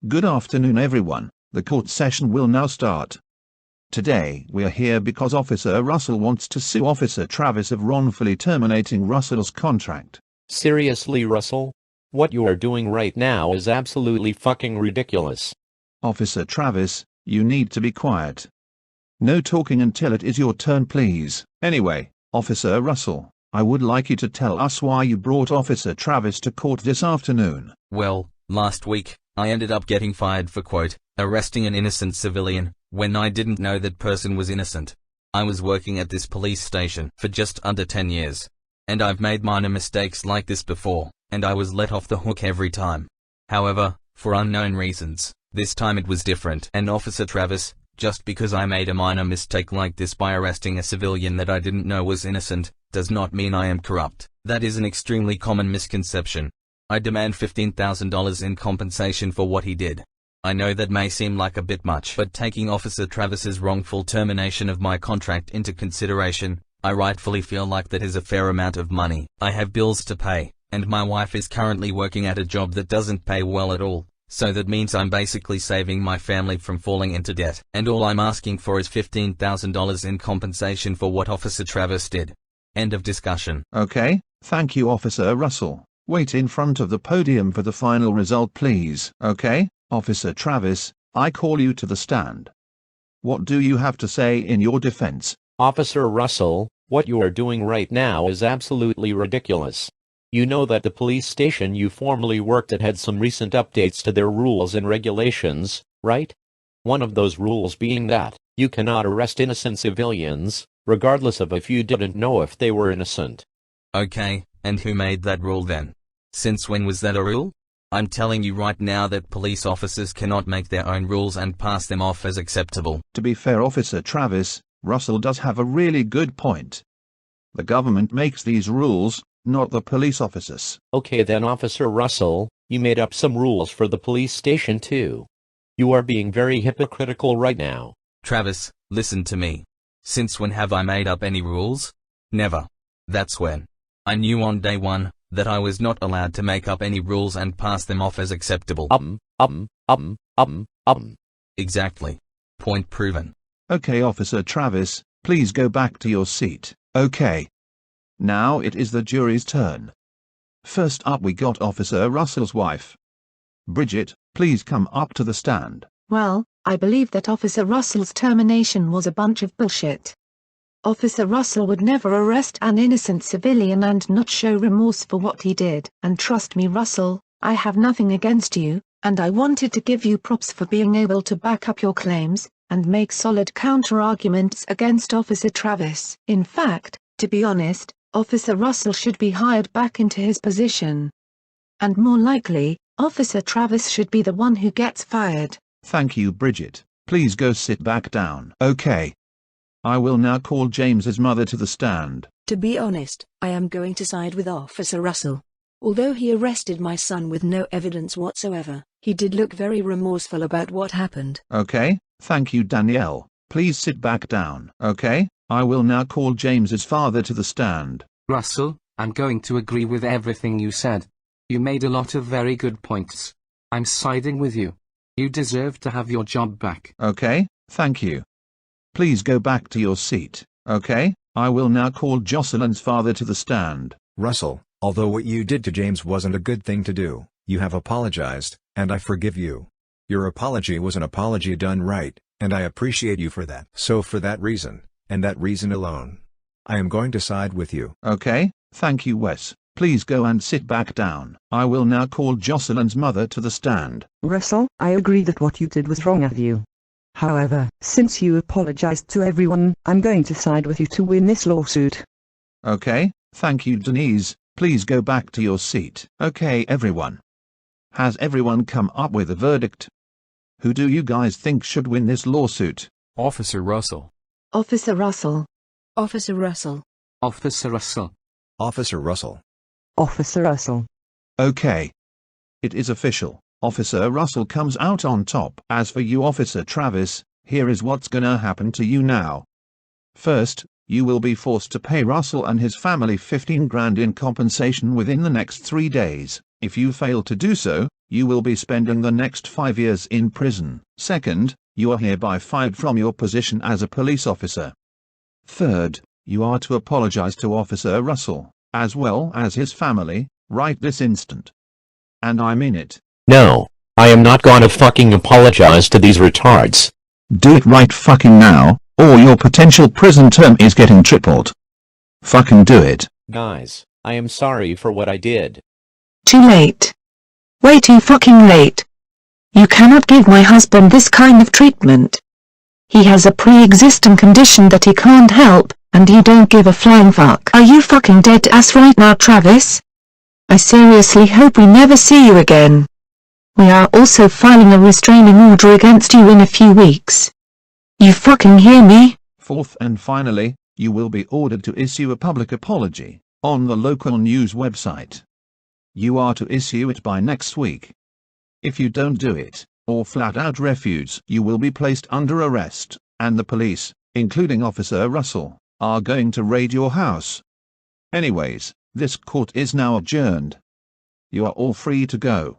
Good afternoon everyone, the court session will now start. Today we are here because Officer Russell wants to sue Officer Travis of wrongfully terminating Russell's contract. Seriously, Russell? What you are doing right now is absolutely fucking ridiculous. Officer Travis, you need to be quiet. No talking until it is your turn, please. Anyway, Officer Russell, I would like you to tell us why you brought Officer Travis to court this afternoon. Well, last week, I ended up getting fired for arresting an innocent civilian, when I didn't know that person was innocent. I was working at this police station for just under 10 years. And I've made minor mistakes like this before, and I was let off the hook every time. However, for unknown reasons, this time it was different. And Officer Travis, just because I made a minor mistake like this by arresting a civilian that I didn't know was innocent, does not mean I am corrupt. That is an extremely common misconception. I demand $15,000 in compensation for what he did. I know that may seem like a bit much, but taking Officer Travis's wrongful termination of my contract into consideration, I rightfully feel like that is a fair amount of money. I have bills to pay, and my wife is currently working at a job that doesn't pay well at all, so that means I'm basically saving my family from falling into debt. And all I'm asking for is $15,000 in compensation for what Officer Travis did. End of discussion. Okay, thank you Officer Russell. Wait in front of the podium for the final result please. Okay, Officer Travis, I call you to the stand. What do you have to say in your defense? Officer Russell, what you are doing right now is absolutely ridiculous. You know that the police station you formerly worked at had some recent updates to their rules and regulations, right? One of those rules being that you cannot arrest innocent civilians, regardless of if you didn't know if they were innocent. Okay, and who made that rule then? Since when was that a rule? I'm telling you right now that police officers cannot make their own rules and pass them off as acceptable. To be fair Officer Travis, Russell does have a really good point. The government makes these rules, not the police officers. Okay then Officer Russell, you made up some rules for the police station too. You are being very hypocritical right now. Travis, listen to me. Since when have I made up any rules? Never. That's when. I knew on day one that I was not allowed to make up any rules and pass them off as acceptable. Exactly. Point proven. Okay Officer Travis, please go back to your seat. Okay. Now it is the jury's turn. First up we got Officer Russell's wife. Bridget, please come up to the stand. Well, I believe that Officer Russell's termination was a bunch of bullshit. Officer Russell would never arrest an innocent civilian and not show remorse for what he did. And trust me Russell, I have nothing against you, and I wanted to give you props for being able to back up your claims, and make solid counter-arguments against Officer Travis. In fact, to be honest, Officer Russell should be hired back into his position. And more likely, Officer Travis should be the one who gets fired. Thank you Bridget, please go sit back down. Okay. I will now call James's mother to the stand. To be honest, I am going to side with Officer Russell. Although he arrested my son with no evidence whatsoever, he did look very remorseful about what happened. Okay, thank you Danielle. Please sit back down. Okay, I will now call James's father to the stand. Russell, I'm going to agree with everything you said. You made a lot of very good points. I'm siding with you. You deserve to have your job back. Okay, thank you. Please go back to your seat. Okay, I will now call Jocelyn's father to the stand. Russell, although what you did to James wasn't a good thing to do, you have apologized, and I forgive you. Your apology was an apology done right, and I appreciate you for that. So for that reason, and that reason alone, I am going to side with you. Okay, thank you Wes. Please go and sit back down. I will now call Jocelyn's mother to the stand. Russell, I agree that what you did was wrong of you. However, since you apologized to everyone, I'm going to side with you to win this lawsuit. Okay, thank you Denise. Please go back to your seat. Okay everyone. Has everyone come up with a verdict? Who do you guys think should win this lawsuit? Officer Russell. Officer Russell. Officer Russell. Officer Russell. Officer Russell. Officer Russell. Okay. It is official. Officer Russell comes out on top. As for you Officer Travis, here is what's gonna happen to you now. First, you will be forced to pay Russell and his family 15 grand in compensation within the next 3 days. If you fail to do so, you will be spending the next 5 years in prison. Second, you are hereby fired from your position as a police officer. Third, you are to apologize to Officer Russell, as well as his family, right this instant. And I mean it. No, I am not gonna fucking apologize to these retards. Do it right fucking now, or your potential prison term is getting tripled. Fucking do it. Guys, I am sorry for what I did. Too late. Way too fucking late. You cannot give my husband this kind of treatment. He has a pre-existing condition that he can't help, and you don't give a flying fuck. Are you fucking dead ass right now, Travis? I seriously hope we never see you again. We are also filing a restraining order against you in a few weeks. You fucking hear me? Fourth and finally, you will be ordered to issue a public apology on the local news website. You are to issue it by next week. If you don't do it, or flat out refuse, you will be placed under arrest, and the police, including Officer Russell, are going to raid your house. Anyways, this court is now adjourned. You are all free to go.